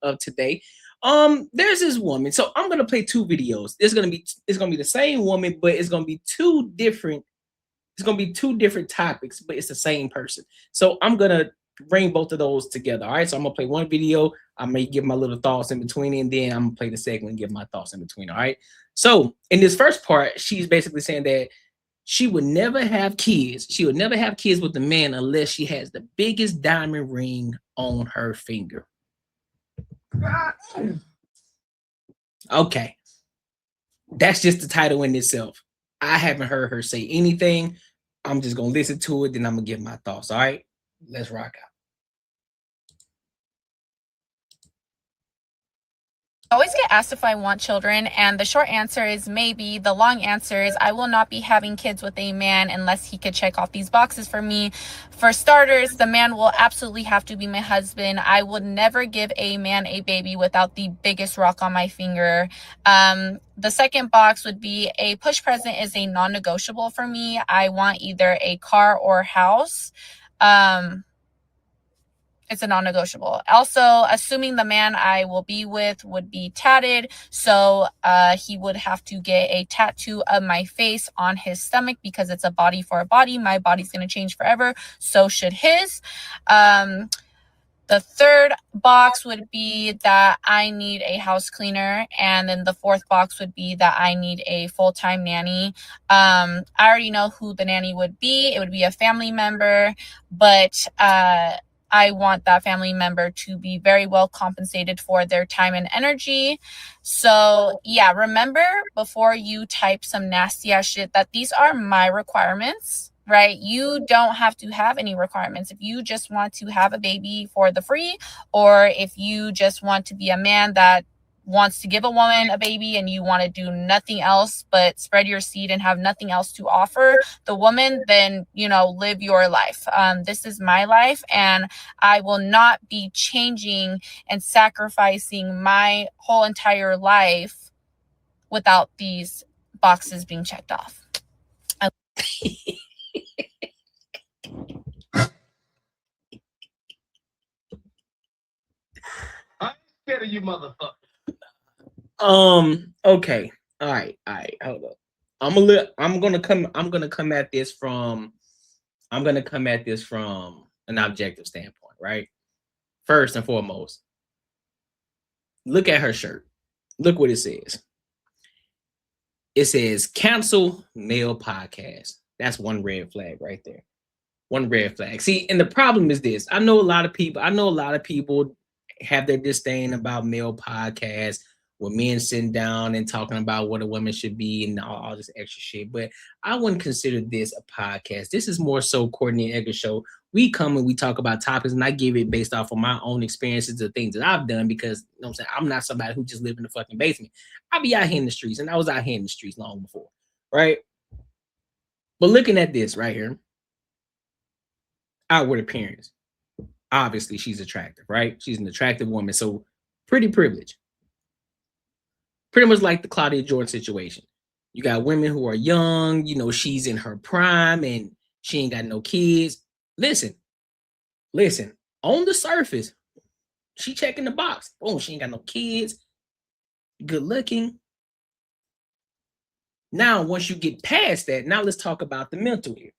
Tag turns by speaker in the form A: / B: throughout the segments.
A: of today. There's this woman. So I'm gonna play two videos. It's gonna be the same woman, but it's gonna be two different. It's gonna be two different topics, but it's the same person. So I'm gonna bring both of those together. All right. So I'm gonna play one video. I may give my little thoughts in between, and then I'm gonna play the second and give my thoughts in between. All right. So in this first part, she's basically saying that she would never have kids. She would never have kids with the man unless she has the biggest diamond ring on her finger. Okay. That's just the title in itself. I haven't heard her say anything. I'm just going to listen to it, then I'm going to give my thoughts. All right. Let's rock out.
B: I always get asked if I want children, and the short answer is maybe. The long answer is I will not be having kids with a man unless he could check off these boxes for me. For starters, the man will absolutely have to be my husband. I would never give a man a baby without the biggest rock on my finger. The second box would be a push present is a non-negotiable for me. I want either a car or house. It's a non-negotiable. Also, assuming the man I will be with would be tatted, so he would have to get a tattoo of my face on his stomach because it's a body for a body. My body's going to change forever, so should his. The third box would be that I need a house cleaner, and then the fourth box would be that I need a full-time nanny. I already know who the nanny would be. It would be a family member, but I want that family member to be very well compensated for their time and energy. So yeah, remember before you type some nasty ass shit that these are my requirements, right? You don't have to have any requirements. If you just want to have a baby for the free, or if you just want to be a man that wants to give a woman a baby and you want to do nothing else but spread your seed and have nothing else to offer the woman, then, you know, live your life. This is my life, and I will not be changing and sacrificing my whole entire life without these boxes being checked off.
C: I'm scared of you, motherfucker.
A: Okay. All right. Hold up. I'm gonna come at this from an objective standpoint, right? First and foremost, look at her shirt. Look what it says. It says cancel male podcast. That's one red flag right there. One red flag. See, and the problem is this. I know a lot of people have their disdain about male podcasts, with men sitting down and talking about what a woman should be and all this extra shit. But I wouldn't consider this a podcast. This is more so Courtnee Edgar show. We come and we talk about topics, and I give it based off of my own experiences, the things that I've done, because you know what I'm saying, I'm not somebody who just live in the fucking basement. I be out here in the streets, and I was out here in the streets long before, right? But looking at this right here, outward appearance, obviously she's attractive, right? She's an attractive woman, so pretty privileged. Pretty much like the Claudia Jordan situation. You got women who are young, you know, she's in her prime and she ain't got no kids. Listen, on the surface, she checking the box. Oh, she ain't got no kids, good looking. Now, once you get past that, now let's talk about the mental here.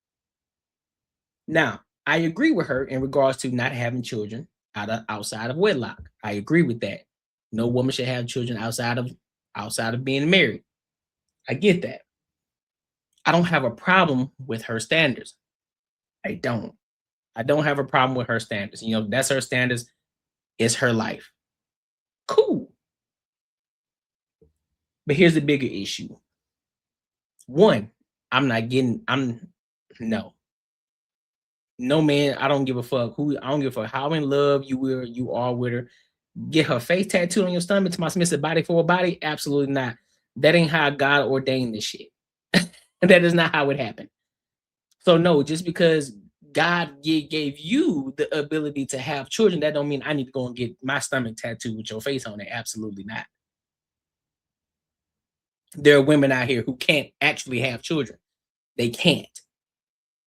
A: Now, I agree with her in regards to not having children outside of wedlock. I agree with that. No woman should have children outside of being married. I get that. I don't have a problem with her standards. I don't have a problem with her standards. You know, that's her standards. It's her life. Cool. But here's the bigger issue. One, no man, I don't give a fuck I don't give a fuck how in love you are with her. Get her face tattooed on your stomach to my submissive body for a body? Absolutely not. That ain't how God ordained this shit. That is not how it happened. So no, just because God gave you the ability to have children, that don't mean I need to go and get my stomach tattooed with your face on it. Absolutely not. There are women out here who can't actually have children. They can't.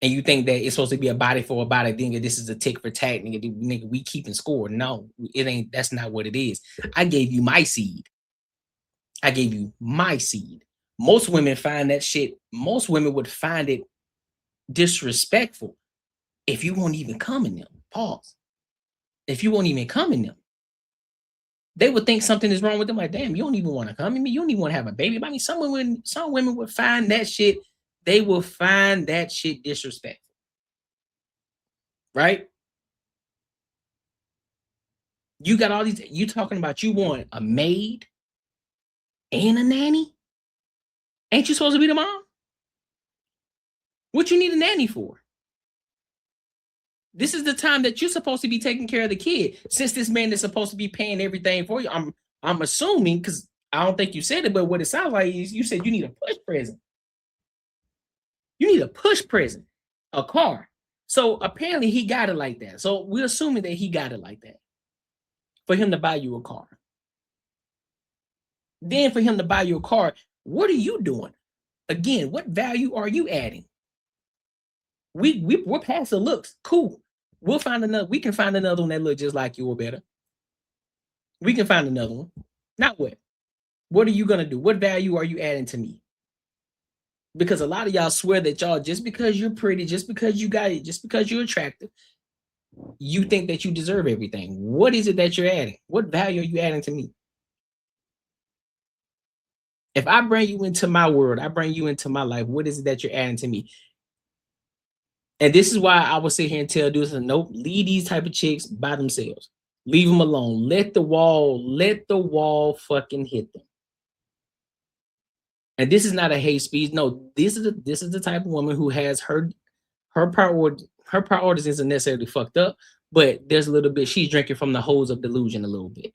A: And you think that it's supposed to be a body for a body, nigga, this is a tick for tack, nigga, we keeping score. No, it ain't. That's not what it is. I gave you my seed. I gave you my seed. Most women find that shit, most women would find it disrespectful if you won't even come in them. Pause. If you won't even come in them, they would think something is wrong with them. Like, damn, you don't even want to come in me. You don't even want to have a baby by me. Some women would find that shit. They will find that shit disrespectful. Right? You got all these, you talking about you want a maid and a nanny? Ain't you supposed to be the mom? What you need a nanny for? This is the time that you're supposed to be taking care of the kid. Since this man is supposed to be paying everything for you, I'm assuming, because I don't think you said it, but what it sounds like is you said you need a push present. You need a push present, a car. So apparently he got it like that. So we're assuming that he got it like that for him to buy you a car. Then for him to buy you a car, what are you doing? Again, what value are you adding? We're past the looks. Cool. We'll find another. We can find another one that looks just like you or better. We can find another one. Not what? What are you gonna do? What value are you adding to me? Because a lot of y'all swear that y'all, just because you're pretty, just because you got it, just because you're attractive, you think that you deserve everything. What is it that you're adding? What value are you adding to me? If I bring you into my world, I bring you into my life, what is it that you're adding to me? And this is why I would sit here and tell dudes, nope, leave these type of chicks by themselves. Leave them alone. Let the wall fucking hit them. And this is not a hate speech. No, this is the type of woman who has her priorities isn't necessarily fucked up, but there's a little bit, she's drinking from the hose of delusion a little bit.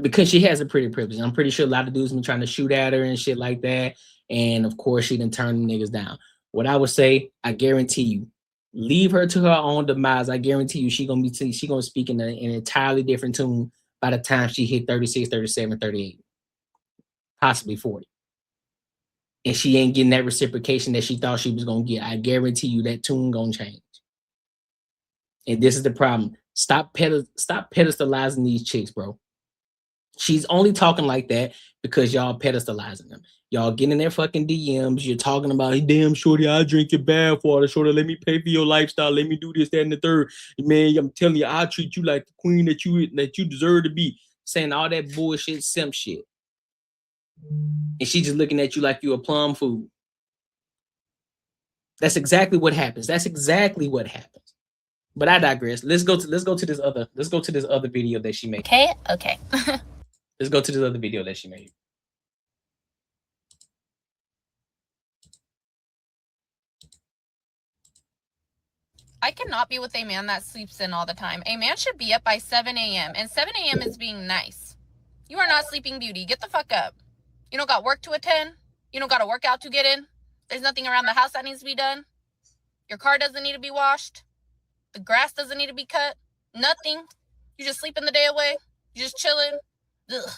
A: Because she has a pretty privilege. I'm pretty sure a lot of dudes been trying to shoot at her and shit like that. And of course, she didn't turn the niggas down. What I would say, I guarantee you, leave her to her own demise. I guarantee you, she gonna speak in an entirely different tune by the time she hit 36, 37, 38, possibly 40. And she ain't getting that reciprocation that she thought she was gonna get. I guarantee you that tune gonna change. And this is the problem. Stop pedestalizing these chicks, bro. She's only talking like that because y'all pedestalizing them. Y'all getting in their fucking DMs. You're talking about, hey, damn, shorty, I drink your bath water. Shorty, let me pay for your lifestyle. Let me do this, that, and the third. Man, I'm telling you, I'll treat you like the queen that you deserve to be. Saying all that bullshit, simp shit. And she just looking at you like you a plum food. That's exactly what happens. That's exactly what happens. But I digress. Let's go to this other video that she made.
B: Okay.
A: Let's go to this other video that she made.
B: I cannot be with a man that sleeps in all the time. A man should be up by 7 a.m. And 7 a.m. is being nice. You are not Sleeping Beauty. Get the fuck up. You don't got work to attend. You don't got a workout to get in. There's nothing around the house that needs to be done. Your car doesn't need to be washed. The grass doesn't need to be cut. Nothing. You just sleeping the day away. You just chilling. Ugh.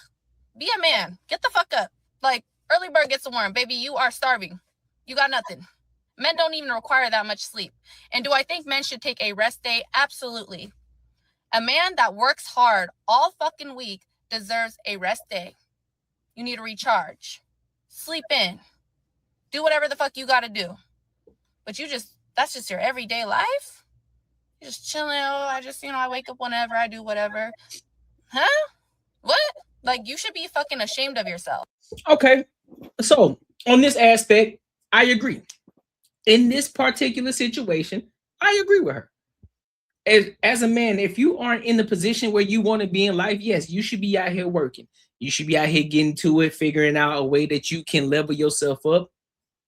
B: Be a man. Get the fuck up. Like, early bird gets the worm. Baby, you are starving. You got nothing. Men don't even require that much sleep. And do I think men should take a rest day? Absolutely. A man that works hard all fucking week deserves a rest day. You need to recharge. Sleep in. Do whatever the fuck you gotta do. But that's just your everyday life? You're just chilling. Oh, I wake up whenever, I do whatever. Huh? What? Like, you should be fucking ashamed of yourself.
A: Okay. So, on this aspect, I agree. In this particular situation, I agree with her. As a man, if you aren't in the position where you want to be in life, yes, you should be out here working. You should be out here getting to it, figuring out a way that you can level yourself up.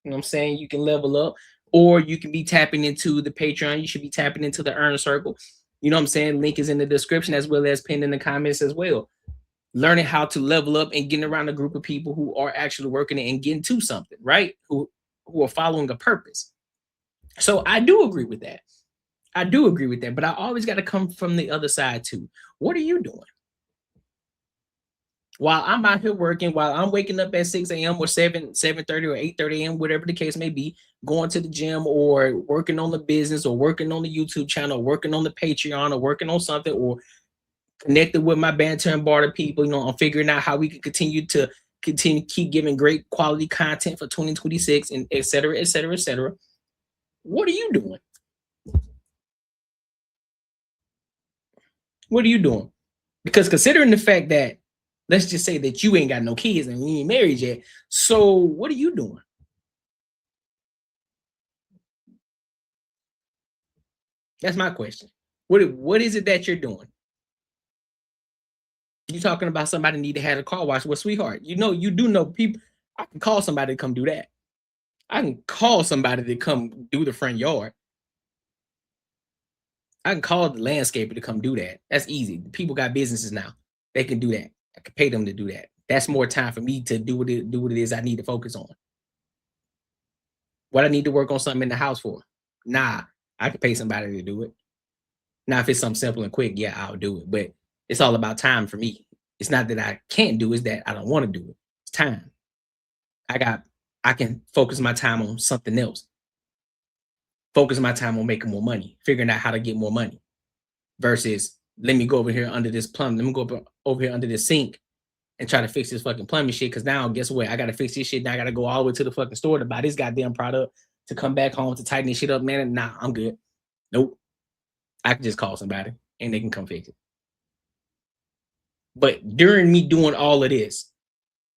A: You know what I'm saying? You can level up, or you can be tapping into the Patreon. You should be tapping into the Earn Circle. You know what I'm saying? Link is in the description as well as pinned in the comments as well. Learning how to level up and getting around a group of people who are actually working and getting to something, right? Who are following a purpose. So I do agree with that. But I always got to come from the other side too. What are you doing? While I'm out here working, while I'm waking up at 6 a.m. or 7:30 or 8:30 a.m., whatever the case may be, going to the gym or working on the business or working on the YouTube channel, working on the Patreon or working on something, or connected with my banter and barter people, I'm figuring out how we can continue to keep giving great quality content for 2026 and et cetera, et cetera, et cetera. What are you doing? What are you doing? Because considering the fact that, let's just say that you ain't got no kids and we ain't married yet. So what are you doing? That's my question. What is it that you're doing? You talking about somebody need to have a car wash? Well, sweetheart, you do know people. I can call somebody to come do that. I can call somebody to come do the front yard. I can call the landscaper to come do that. That's easy. People got businesses now. They can do that. I can pay them to do that. That's more time for me to do what it is I need to focus on. What I need to work on something in the house for? Nah, I can pay somebody to do it. Now, if it's something simple and quick, yeah, I'll do it. But it's all about time for me. It's not that I can't do it, it's that I don't want to do it. It's time. I can focus my time on something else. Focus my time on making more money, figuring out how to get more money, versus let me go over here under this plumbing. Let me go over here under this sink and try to fix this fucking plumbing shit. Because now, guess what? I got to fix this shit. Now I got to go all the way to the fucking store to buy this goddamn product to come back home to tighten this shit up, man. Nah, I'm good. Nope. I can just call somebody and they can come fix it. But during me doing all of this,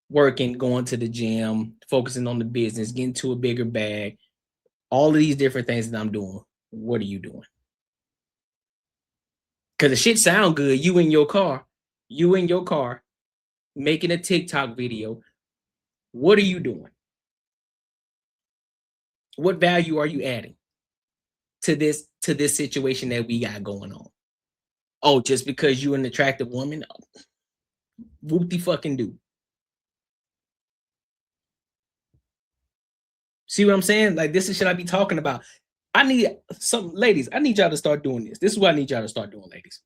A: working, going to the gym, focusing on the business, getting to a bigger bag, all of these different things that I'm doing, what are you doing? Because the shit sound good. You in your car, making a TikTok video. What are you doing? What value are you adding to this situation that we got going on? Oh, just because you're an attractive woman? Whoop-de-fucking do. See what I'm saying? Like, this is shit I be talking about. I need some ladies. I need y'all to start doing this. This is what I need y'all to start doing, ladies.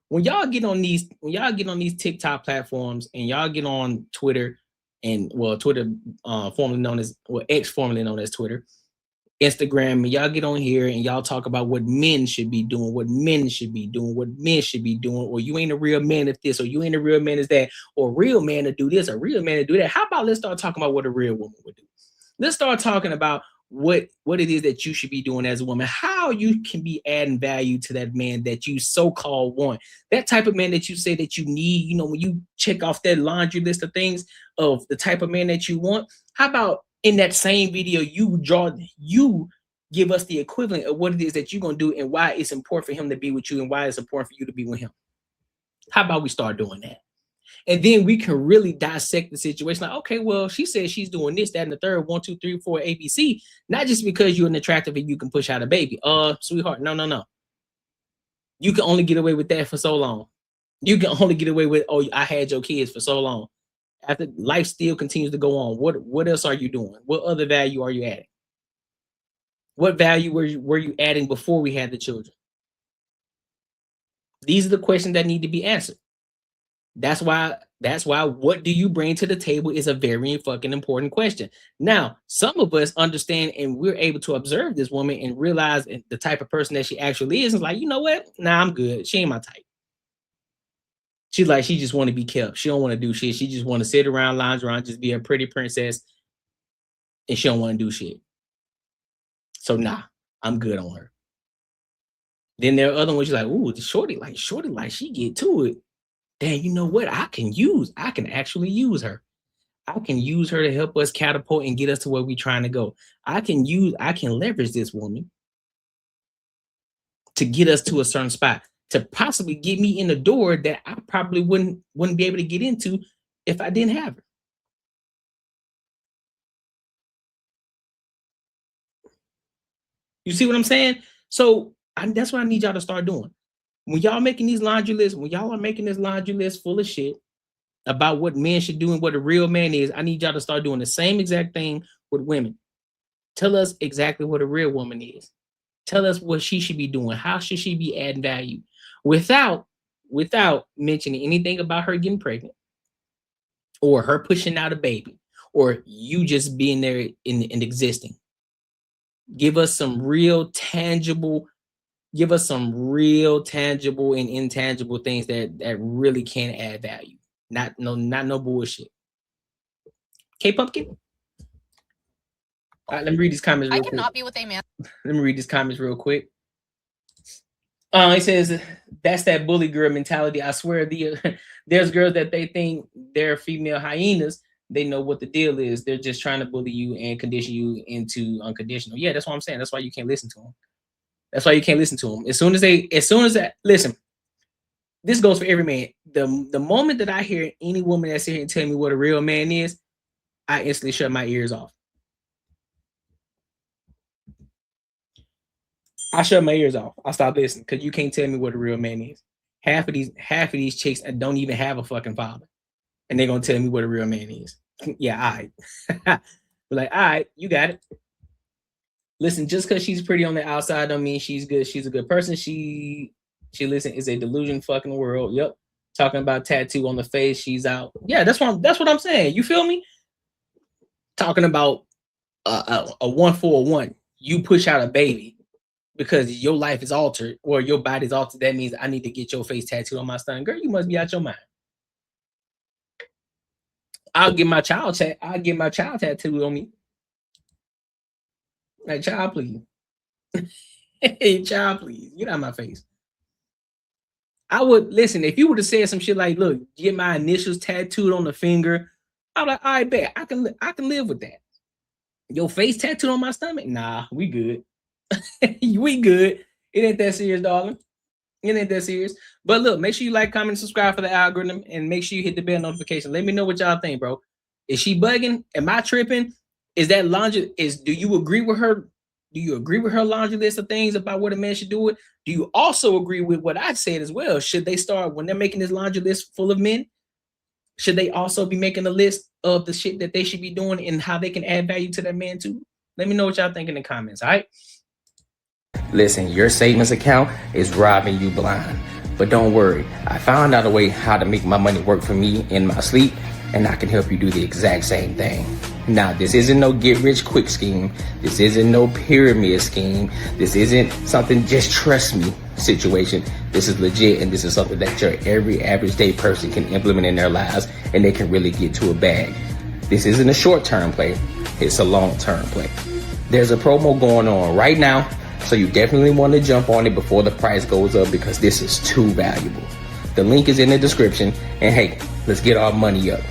A: When y'all get on these TikTok platforms and y'all get on Twitter and Twitter, formerly known as X, formerly known as Twitter, Instagram, and y'all get on here and y'all talk about what men should be doing, what men should be doing, what men should be doing, or you ain't a real man if this, or you ain't a real man if that, or a real man to do this, a real man to do that. How about let's start talking about what a real woman would do? Let's start talking about what it is that you should be doing as a woman, how you can be adding value to that man that you so-called want, that type of man that you say that you need. When you check off that laundry list of things of the type of man that you want, how about in that same video you give us the equivalent of what it is that you're going to do and why it's important for him to be with you and why it's important for you to be with him? How about we start doing that? And then we can really dissect the situation. Like, okay, well, she says she's doing this, that, and the third, 1, 2, 3, 4, ABC. Not just because you're an attractive and you can push out a baby. Sweetheart, no. You can only get away with that for so long. You can only get away with, I had your kids for so long. After life still continues to go on, what else are you doing? What other value are you adding? What value were you adding before we had the children? These are the questions that need to be answered. That's why what do you bring to the table is a very fucking important question. Now, some of us understand and we're able to observe this woman and realize the type of person that she actually is. It's like, you know what? Nah, I'm good. She ain't my type. She's like, she just want to be kept. She don't want to do shit. She just want to sit around, lounge around, just be a pretty princess. And she don't want to do shit. So nah, I'm good on her. Then there are other ones you're like, ooh, the shorty, she get to it. Then you know what? I can actually use her. I can use her to help us catapult and get us to where we're trying to go. I can leverage this woman to get us to a certain spot, to possibly get me in the door that I probably wouldn't be able to get into if I didn't have her. You see what I'm saying? So that's what I need y'all to start doing. When y'all making these laundry lists, when y'all are making this laundry list full of shit about what men should do and what a real man is, I need y'all to start doing the same exact thing with women. Tell us exactly what a real woman is. Tell us what she should be doing. How should she be adding value without mentioning anything about her getting pregnant, or her pushing out a baby, or you just being there in existing. Give us some real tangible and intangible things that really can add value. Not no bullshit. Okay, Pumpkin? All right, let me read these comments real
B: I
A: quick.
B: cannot be with a man.
A: Let me read these comments real quick. It says, that's that bully girl mentality. I swear there's girls that they think they're female hyenas. They know what the deal is. They're just trying to bully you and condition you into unconditional. Yeah, that's what I'm saying. That's why you can't listen to them. That's why you can't listen to them. As soon as that, listen, this goes for every man. The moment that I hear any woman that's here and tell me what a real man is, I instantly shut my ears off. I shut my ears off. I stop listening because you can't tell me what a real man is. Half of these chicks don't even have a fucking father, and they're gonna tell me what a real man is. Yeah, all right. But like, all right, you got it. Listen, just because she's pretty on the outside don't mean she's good. She's a good person. She listen, is a delusion fucking world. Yep. Talking about tattoo on the face, she's out. Yeah, that's what I'm saying. You feel me? Talking about a 1-for-1. You push out a baby because your life is altered or your body's altered. That means I need to get your face tattooed on my stomach. Girl, you must be out your mind. I'll get my child tattooed on me. Like, child, please. Hey, child, please. Get out of my face. I would listen if you would have said some shit like, look, get my initials tattooed on the finger. I'm like, all right, bet. I can live with that. Your face tattooed on my stomach? Nah, we good. We good. It ain't that serious, darling. It ain't that serious. But look, make sure you like, comment, and subscribe for the algorithm, and make sure you hit the bell notification. Let me know what y'all think, bro. Is she bugging? Am I tripping? Is that laundry? Do you agree with her? Do you agree with her laundry list of things about what a man should do? It? Do you also agree with what I said as well? Should they start, when they're making this laundry list full of men, should they also be making a list of the shit that they should be doing and how they can add value to that man too? Let me know what y'all think in the comments, all right? Listen, your savings account is robbing you blind. But don't worry, I found out a way how to make my money work for me in my sleep, and I can help you do the exact same thing. Now, this isn't no get-rich-quick scheme. This isn't no pyramid scheme. This isn't something just trust me situation. This is legit, and this is something that your every average day person can implement in their lives, and they can really get to a bag. This isn't a short-term play. It's a long-term play. There's a promo going on right now, so you definitely want to jump on it before the price goes up because this is too valuable. The link is in the description, and hey, let's get our money up.